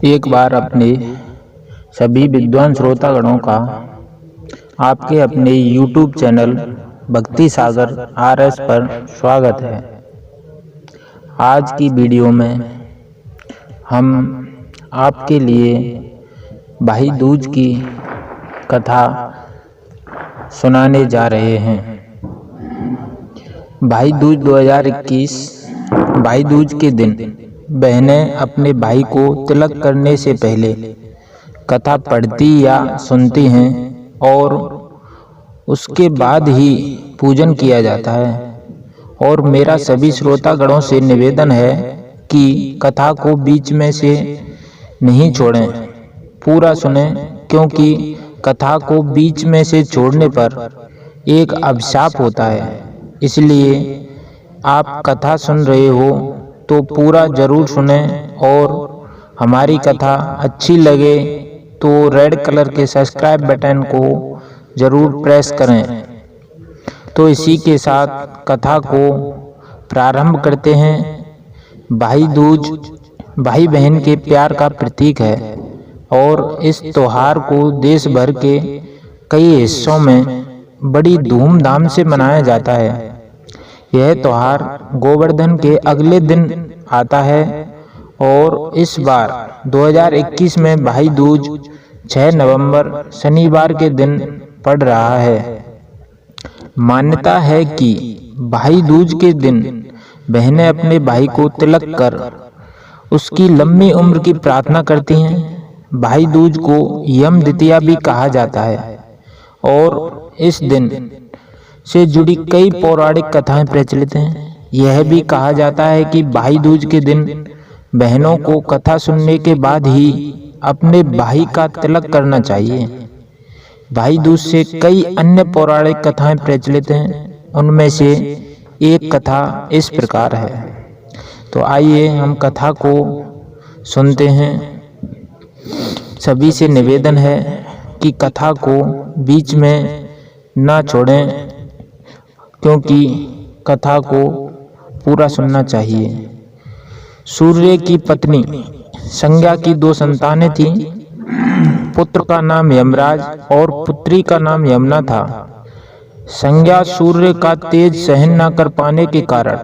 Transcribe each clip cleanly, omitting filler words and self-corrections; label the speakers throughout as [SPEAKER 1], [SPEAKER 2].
[SPEAKER 1] एक बार अपने सभी विद्वान श्रोतागणों का आपके अपने YouTube चैनल भक्ति सागर RS पर स्वागत है। आज की वीडियो में हम आपके लिए भाई दूज की कथा सुनाने जा रहे हैं। भाई दूज 2021 भाई दूज के दिन बहनें अपने भाई को तिलक करने से पहले कथा पढ़ती या सुनती हैं और उसके बाद ही पूजन किया जाता है। और मेरा सभी श्रोतागणों से निवेदन है कि कथा को बीच में से नहीं छोड़ें, पूरा सुनें, क्योंकि कथा को बीच में से छोड़ने पर एक अभिशाप होता है। इसलिए आप कथा सुन रहे हो तो पूरा जरूर सुने, और हमारी कथा अच्छी लगे तो रेड कलर के सब्सक्राइब बटन को जरूर प्रेस करें। तो इसी के साथ कथा को प्रारंभ करते हैं। भाई दूज भाई बहन के प्यार का प्रतीक है और इस त्योहार को देश भर के कई हिस्सों में बड़ी धूमधाम से मनाया जाता है। यह त्योहार गोवर्धन के अगले दिन आता है और इस बार 2021 में भाई दूज 6 नवंबर शनिवार के दिन पड़ रहा है। मान्यता है कि भाई दूज के दिन बहनें अपने भाई को तिलक कर उसकी लंबी उम्र की प्रार्थना करती हैं। भाई दूज को यम द्वितीया भी कहा जाता है और इस दिन से जुड़ी कई पौराणिक कथाएं प्रचलित हैं। यह भी कहा जाता है कि भाई दूज के दिन बहनों को कथा सुनने के बाद ही अपने भाई का तिलक करना चाहिए। भाई दूज से कई अन्य पौराणिक कथाएं प्रचलित हैं। उनमें से एक कथा इस प्रकार है। तो आइए हम कथा को सुनते हैं। सभी से निवेदन है कि कथा को बीच में ना छोड़ें, क्योंकि कथा को पूरा सुनना चाहिए। सूर्य की पत्नी संज्ञा की 2 संतानें थीं। पुत्र का नाम यमराज और पुत्री का नाम यमुना था। संज्ञा सूर्य का तेज सहन न कर पाने के कारण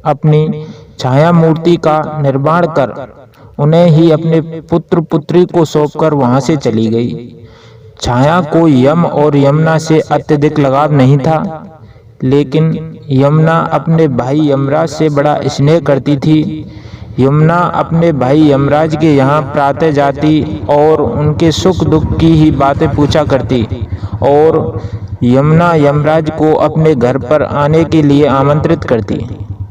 [SPEAKER 1] अपनी छाया मूर्ति का निर्माण कर उन्हें ही अपने पुत्र पुत्री को सौंपकर वहां से चली गई। छाया को यम और यमुना से अत्यधिक लगाव नहीं था, लेकिन यमुना अपने भाई यमराज से बड़ा स्नेह करती थी। यमुना अपने भाई यमराज के यहाँ प्रातः जाती और उनके सुख दुख की ही बातें पूछा करती, और यमुना यमराज को अपने घर पर आने के लिए आमंत्रित करती,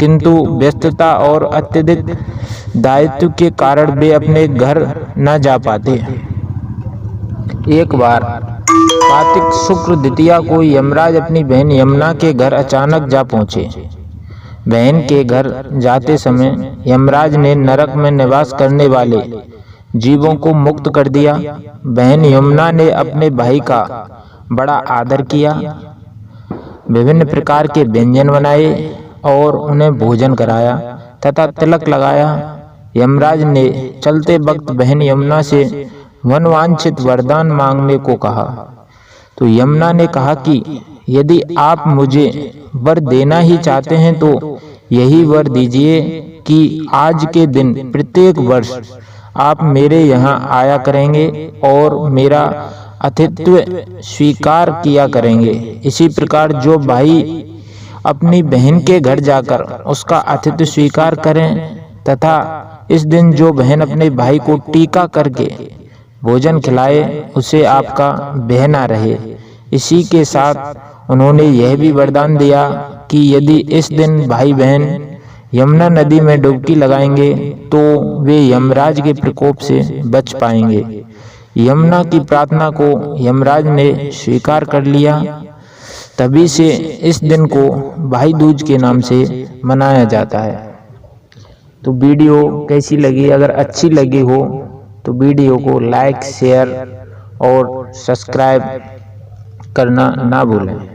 [SPEAKER 1] किंतु व्यस्तता और अत्यधिक दायित्व के कारण वे अपने घर न जा पाते। एक बार कार्तिक शुक्ल द्वितीया को यमराज अपनी बहन यमुना के घर अचानक जा पहुंचे। बहन के घर जाते समय यमराज ने नरक में निवास करने वाले जीवों को मुक्त कर दिया। बहन यमुना ने अपने भाई का बड़ा आदर किया, विभिन्न प्रकार के व्यंजन बनाए और उन्हें भोजन कराया तथा तिलक लगाया। यमराज ने चलते वक्त बहन यमुना से मनवांछित वरदान मांगने को कहा। तो यमुना ने कहा कि यदि आप मुझे वर देना ही चाहते हैं तो यही वर दीजिए कि आज के दिन प्रत्येक वर्ष आप मेरे यहाँ आया करेंगे और मेरा आतिथ्य स्वीकार किया करेंगे। इसी प्रकार जो भाई अपनी बहन के घर जाकर उसका आतिथ्य स्वीकार करें तथा इस दिन जो बहन अपने भाई को टीका करके भोजन खिलाए, उसे आपका बहना रहे। इसी के साथ उन्होंने यह भी वरदान दिया कि यदि इस दिन भाई बहन यमुना नदी में डुबकी लगाएंगे तो वे यमराज के प्रकोप से बच पाएंगे। यमुना की प्रार्थना को यमराज ने स्वीकार कर लिया। तभी से इस दिन को भाई दूज के नाम से मनाया जाता है। तो वीडियो कैसी लगी? अगर अच्छी लगी हो तो वीडियो को लाइक, शेयर और सब्सक्राइब करना ना भूलें।